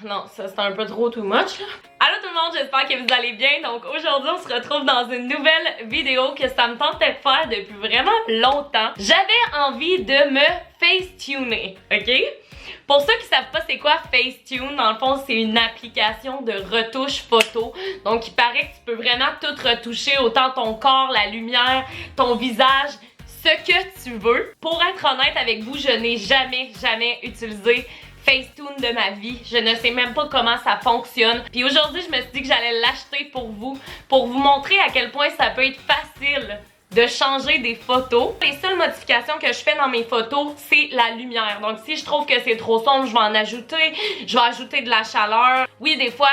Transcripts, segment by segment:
non, ça c'est un peu trop too much là. Allô tout le monde, j'espère que vous allez bien. Donc aujourd'hui on se retrouve dans une nouvelle vidéo que ça me tentait de faire depuis vraiment longtemps. J'avais envie de me facetuner, ok? Pour ceux qui savent pas c'est quoi Facetune, dans le fond c'est une application de retouche photo. Donc il paraît que tu peux vraiment tout retoucher, autant ton corps, la lumière, ton visage, ce que tu veux. Pour être honnête avec vous, je n'ai jamais utilisé Facetune de ma vie. Je ne sais même pas comment ça fonctionne. Puis aujourd'hui, je me suis dit que j'allais l'acheter pour vous montrer à quel point ça peut être facile de changer des photos. Les seules modifications que je fais dans mes photos, c'est la lumière. Donc si je trouve que c'est trop sombre, je vais en ajouter. Je vais ajouter de la chaleur. Oui, des fois,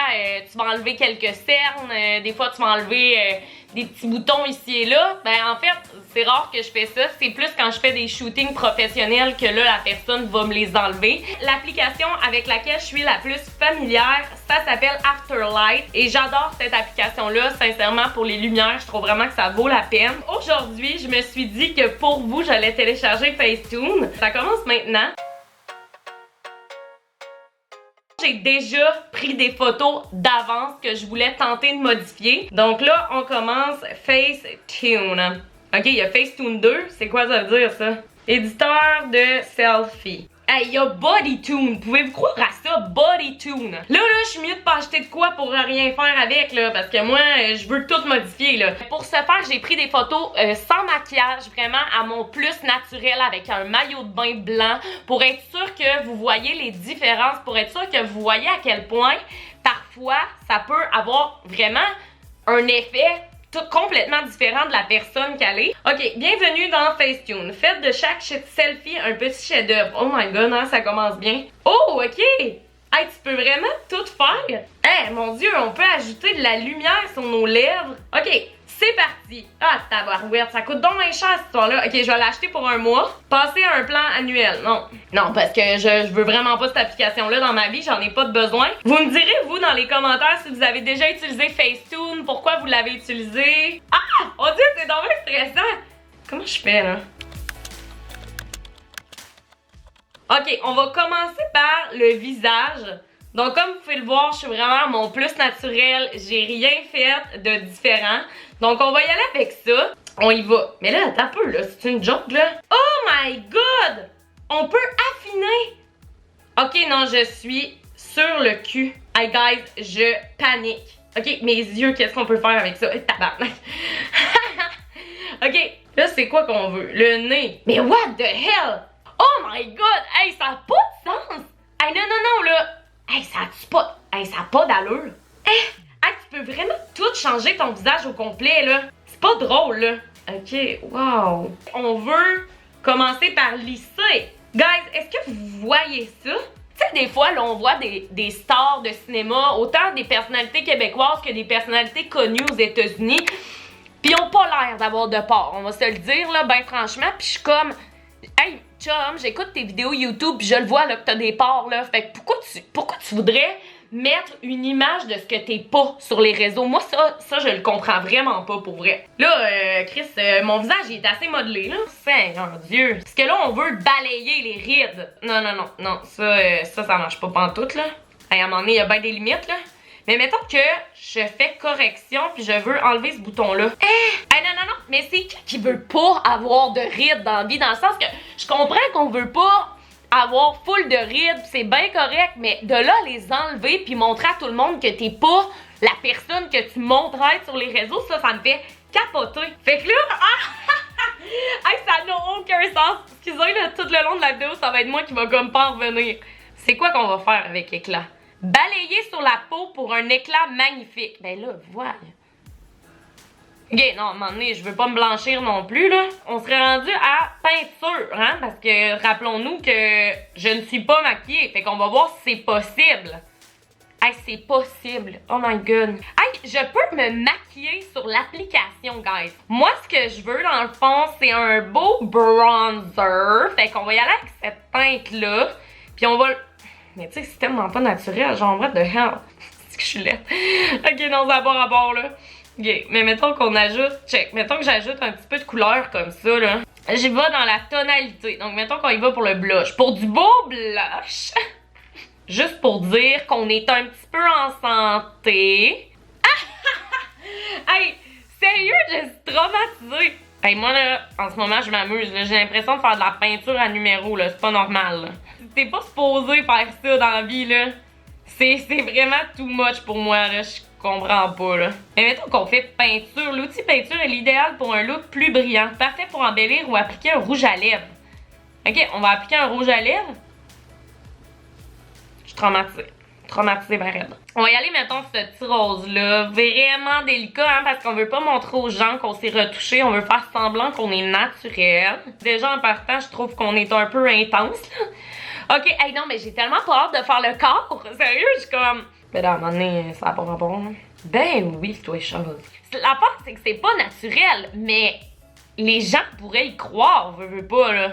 tu vas enlever quelques cernes. Des fois, tu vas enlever des petits boutons ici et là. Ben en fait, c'est rare que je fais ça. C'est plus quand je fais des shootings professionnels que là, la personne va me les enlever. L'application avec laquelle je suis la plus familière, ça s'appelle Afterlight. Et j'adore cette application-là, sincèrement, pour les lumières. Je trouve vraiment que ça vaut la peine. Aujourd'hui, je me suis dit que pour vous, j'allais télécharger Facetune. Ça commence maintenant. J'ai déjà pris des photos d'avance que je voulais tenter de modifier. Donc là, on commence Facetune. Ok, il y a Facetune 2. C'est quoi ça veut dire ça? Éditeur de selfie. Hey, il y a Bodytune. Pouvez-vous croire à ça? Bodytune. Là, je suis mieux de pas acheter de quoi pour rien faire avec, là. Parce que moi, je veux tout modifier, là. Pour ce faire, j'ai pris des photos sans maquillage, vraiment à mon plus naturel, avec un maillot de bain blanc, pour être sûr que vous voyez les différences, pour être sûr que vous voyez à quel point, parfois, ça peut avoir vraiment un effet tout complètement différent de la personne qu'elle est. Ok, bienvenue dans Facetune. Faites de chaque selfie un petit chef-d'œuvre. Oh my god, hein, ça commence bien. Oh, ok! Hey, tu peux vraiment tout faire? Hey, mon dieu, on peut ajouter de la lumière sur nos lèvres. Ok, c'est parti. Ah, tabarouette, ça coûte donc moins cher cette histoire-là. Ok, je vais l'acheter pour un mois. Passer à un plan annuel. Non. Non, parce que je veux vraiment pas cette application-là dans ma vie. J'en ai pas de besoin. Vous me direz, vous, dans les commentaires, si vous avez déjà utilisé Facetune, pourquoi vous l'avez utilisé. Ah! On dit que c'est donc bien stressant. Comment je fais, là? Ok, on va commencer par le visage. Donc, comme vous pouvez le voir, je suis vraiment à mon plus naturel. J'ai rien fait de différent. Donc, on va y aller avec ça. On y va. Mais là, attends un peu, là. C'est une joke, là. Oh my god! On peut affiner. Ok, non, je suis sur le cul. Hey, guys, je panique. Ok, mes yeux, qu'est-ce qu'on peut faire avec ça? Tabarnak. Ok, là, c'est quoi qu'on veut? Le nez. Mais what the hell? Oh my god! Hey, ça n'a pas de sens! Hey, non, là. Hey, ça a-tu pas... Hey, ça a pas d'allure. Hey, tu peux vraiment tout changer ton visage au complet, là. C'est pas drôle, là. Ok, wow. On veut commencer par lisser. Guys, est-ce que vous voyez ça? Tu sais, des fois, là, on voit des stars de cinéma, autant des personnalités québécoises que des personnalités connues aux États-Unis. Puis ils ont pas l'air d'avoir de pores, on va se le dire, là, ben franchement. Puis je suis comme... Hey, chum, j'écoute tes vidéos YouTube pis je le vois là que t'as des pores là. Fait que pourquoi tu voudrais mettre une image de ce que t'es pas sur les réseaux? Moi ça je le comprends vraiment pas pour vrai. Là, Chris, mon visage il est assez modelé là. Seigneur Dieu. Parce que là on veut balayer les rides. Non, ça marche pas pantoute là. Hey, à un moment donné, il y a bien des limites là. Mais mettons que je fais correction puis je veux enlever ce bouton-là. Non, mais c'est qui veut pas avoir de rides dans la vie? Dans le sens que je comprends qu'on veut pas avoir full de rides, c'est bien correct, mais de là les enlever puis montrer à tout le monde que t'es pas la personne que tu montres être sur les réseaux, ça me fait capoter. Fait que là, hey, ça n'a aucun sens. Excusez, là, tout le long de la vidéo, ça va être moi qui va comme pas revenir. C'est quoi qu'on va faire avec éclat? Balayer sur la peau pour un éclat magnifique. Ben là, voilà. Ok, non, à un moment donné, je veux pas me blanchir non plus, là. On serait rendu à peinture, hein, parce que rappelons-nous que je ne suis pas maquillée. Fait qu'on va voir si c'est possible. Hey, c'est possible. Oh my god. Hey, je peux me maquiller sur l'application, guys. Moi, ce que je veux, dans le fond, c'est un beau bronzer. Fait qu'on va y aller avec cette teinte-là. Puis on va... Mais tu sais, c'est tellement pas naturel. Genre, what the hell? C'est que je suis laide. Ok, non, ça n'a pas rapport, là. Ok, mais mettons qu'on ajoute... Check. Mettons que j'ajoute un petit peu de couleur comme ça, là. J'y vais dans la tonalité. Donc, mettons qu'on y va pour le blush. Pour du beau blush... Juste pour dire qu'on est un petit peu en santé. Hey, sérieux, je suis traumatisée. Hey, moi là, en ce moment, je m'amuse. J'ai l'impression de faire de la peinture à numéro, là. C'est pas normal, là. T'es pas supposé faire ça dans la vie, là. C'est vraiment too much pour moi, là. Je comprends pas, là. Mais mettons qu'on fait peinture. L'outil peinture est l'idéal pour un look plus brillant. Parfait pour embellir ou appliquer un rouge à lèvres. Ok, on va appliquer un rouge à lèvres. Je suis traumatisée. Traumatisée, ben raide. On va y aller, mettons, ce petit rose-là. Vraiment délicat, hein, parce qu'on veut pas montrer aux gens qu'on s'est retouché. On veut faire semblant qu'on est naturel. Déjà, en partant, je trouve qu'on est un peu intense, là. Ok, hey, non, mais j'ai tellement pas hâte de faire le corps. Sérieux, je suis comme... Mais là, à un moment donné, ça n'a pas rapport, hein. Ben oui, toi, chose. La part, c'est que c'est pas naturel, mais les gens pourraient y croire, on veut pas, là.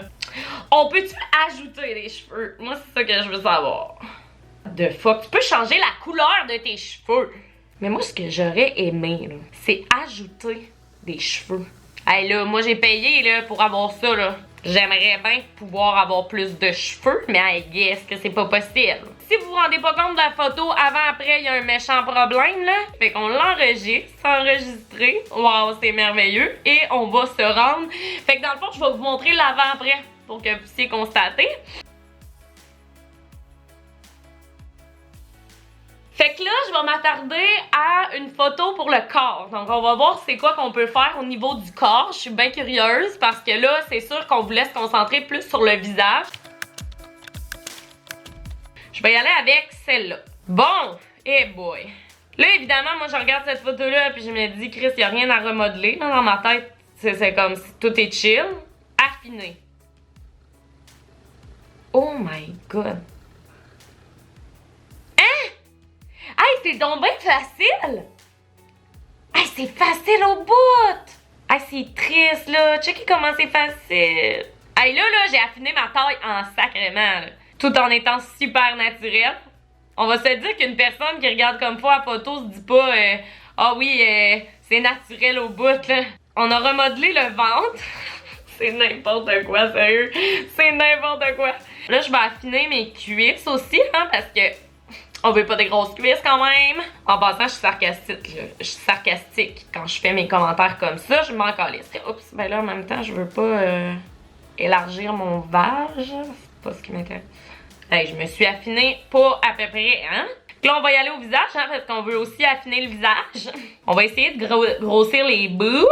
On peut-tu ajouter des cheveux? Moi, c'est ça que je veux savoir. The fuck? Tu peux changer la couleur de tes cheveux. Mais moi, ce que j'aurais aimé, là, c'est ajouter des cheveux. Hey, là, moi, j'ai payé, là, pour avoir ça, là. J'aimerais bien pouvoir avoir plus de cheveux, mais I guess que c'est pas possible. Si vous vous rendez pas compte de la photo, avant-après, il y a un méchant problème, là. Fait qu'on l'enregistre, c'est enregistré. Wow, c'est merveilleux. Et on va se rendre. Fait que dans le fond, je vais vous montrer l'avant-après pour que vous puissiez constater. Fait que là, je vais m'attarder à une photo pour le corps. Donc, on va voir c'est quoi qu'on peut faire au niveau du corps. Je suis bien curieuse parce que là, c'est sûr qu'on voulait se concentrer plus sur le visage. Je vais y aller avec celle-là. Bon, eh boy. Là, évidemment, moi, je regarde cette photo-là puis je me dis, Chris, il n'y a rien à remodeler. Là, dans ma tête, c'est comme si tout est chill. Affiné. Oh my God. Hey, c'est donc bien facile! Hey, c'est facile au bout! Hey, c'est triste, là. Checkez comment c'est facile. Hey, là, j'ai affiné ma taille en sacrément, là. Tout en étant super naturel. On va se dire qu'une personne qui regarde comme fois la photo se dit pas ah oui, c'est naturel au bout, là. On a remodelé le ventre. C'est n'importe quoi, sérieux. C'est n'importe quoi. Là, je vais affiner mes cuisses aussi, hein, parce que on veut pas des grosses cuisses quand même. En passant, je suis sarcastique, là. Je suis sarcastique quand je fais mes commentaires comme ça. Je m'en calisse. Oups, ben là, en même temps, je veux pas élargir mon vage. C'est pas ce qui m'intéresse. Hey, je me suis affinée pas à peu près, hein? Là, on va y aller au visage, hein, parce qu'on veut aussi affiner le visage. On va essayer de grossir les boobs.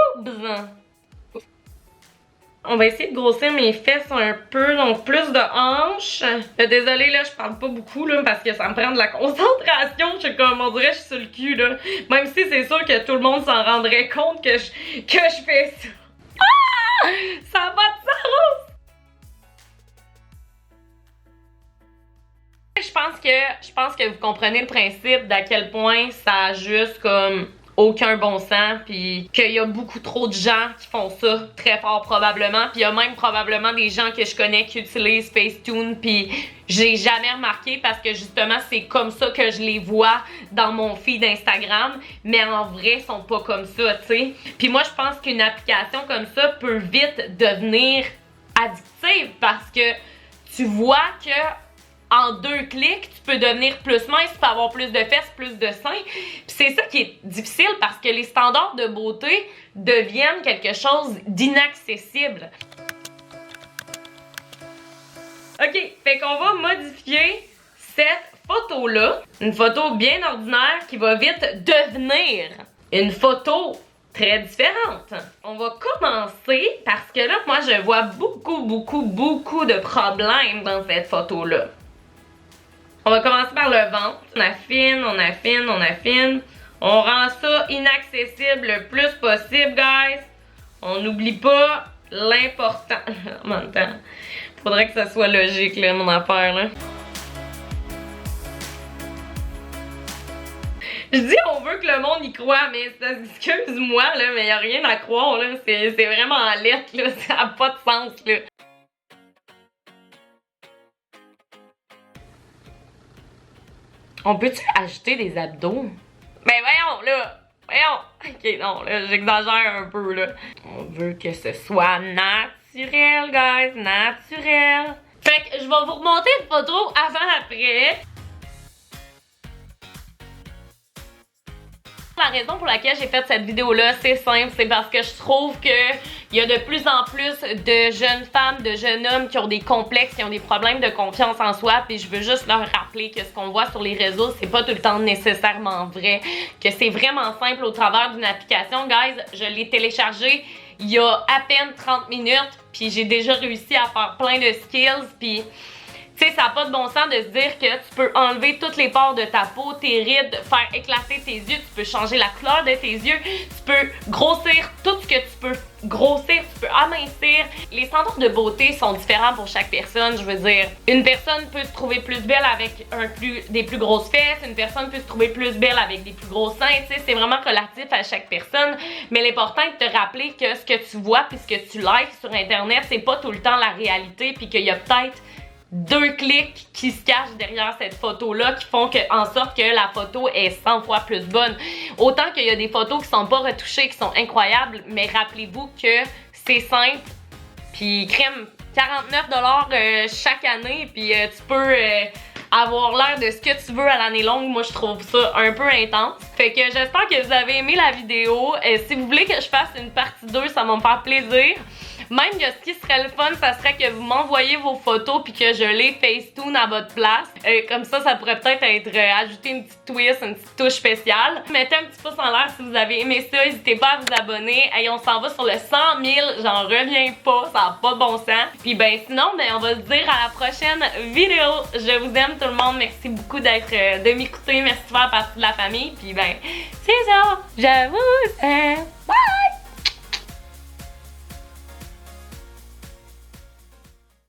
On va essayer de grossir mes fesses un peu, donc plus de hanches. Désolée, là, je parle pas beaucoup, là, parce que ça me prend de la concentration. Je suis comme, on dirait que je suis sur le cul, là. Même si c'est sûr que tout le monde s'en rendrait compte que je fais ça. Ah! Ça a pas de sens! Je pense que vous comprenez le principe d'à quel point ça a juste comme aucun bon sens, puis qu'il y a beaucoup trop de gens qui font ça très fort probablement, puis il y a même probablement des gens que je connais qui utilisent Facetune, puis j'ai jamais remarqué parce que justement c'est comme ça que je les vois dans mon feed Instagram, mais en vrai ils sont pas comme ça, tu sais. Puis moi je pense qu'une application comme ça peut vite devenir addictive parce que tu vois que en 2 clics, tu peux devenir plus mince, tu peux avoir plus de fesses, plus de seins. Puis c'est ça qui est difficile parce que les standards de beauté deviennent quelque chose d'inaccessible. Ok, fait qu'on va modifier cette photo-là. Une photo bien ordinaire qui va vite devenir une photo très différente. On va commencer parce que là, moi, je vois beaucoup de problèmes dans cette photo-là. On va commencer par le ventre. On affine, on affine, on affine. On rend ça inaccessible le plus possible, guys. On n'oublie pas l'important. En même temps, faudrait que ça soit logique, là, mon affaire, là. Je dis on veut que le monde y croit, mais excuse-moi, là, mais y a rien à croire, là. C'est vraiment en lettres, là. Ça n'a pas de sens, là. On peut-tu ajouter des abdos? Ben voyons, là! Voyons! Ok, non, là, j'exagère un peu, là. On veut que ce soit naturel, guys, naturel. Fait que je vais vous remonter une photo avant-après. La raison pour laquelle j'ai fait cette vidéo-là, c'est simple, c'est parce que je trouve que il y a de plus en plus de jeunes femmes, de jeunes hommes qui ont des complexes, qui ont des problèmes de confiance en soi, puis je veux juste leur rappeler que ce qu'on voit sur les réseaux, c'est pas tout le temps nécessairement vrai, que c'est vraiment simple au travers d'une application. Guys, je l'ai téléchargée il y a à peine 30 minutes, puis j'ai déjà réussi à faire plein de skills, puis tu sais, ça n'a pas de bon sens de se dire que tu peux enlever toutes les pores de ta peau, tes rides, faire éclater tes yeux, tu peux changer la couleur de tes yeux, tu peux grossir tout ce que tu peux grossir, tu peux amincir. Les standards de beauté sont différents pour chaque personne, je veux dire. Une personne peut se trouver plus belle avec des plus grosses fesses, une personne peut se trouver plus belle avec des plus gros seins, tu sais, c'est vraiment relatif à chaque personne. Mais l'important est de te rappeler que ce que tu vois puis ce que tu likes sur internet, c'est pas tout le temps la réalité, puis qu'il y a peut-être 2 clics qui se cachent derrière cette photo-là qui font en sorte que la photo est 100 fois plus bonne. Autant qu'il y a des photos qui sont pas retouchées, qui sont incroyables, mais rappelez-vous que c'est simple, puis crème, 49$ chaque année, puis tu peux avoir l'air de ce que tu veux à l'année longue. Moi, je trouve ça un peu intense. Fait que j'espère que vous avez aimé la vidéo. Si vous voulez que je fasse une partie 2, ça va me faire plaisir. Même que ce qui serait le fun, ça serait que vous m'envoyiez vos photos puis que je les Facetune à votre place. Comme ça pourrait peut-être être ajouter une petite twist, une petite touche spéciale. Mettez un petit pouce en l'air si vous avez aimé ça. N'hésitez pas à vous abonner. Hey, on s'en va sur le 100 000. J'en reviens pas. Ça n'a pas de bon sens. Puis ben sinon, on va se dire à la prochaine vidéo. Je vous aime tout le monde. Merci beaucoup de m'écouter. Merci de faire partie de la famille. Puis ben, c'est ça. Je vous aime. Bye!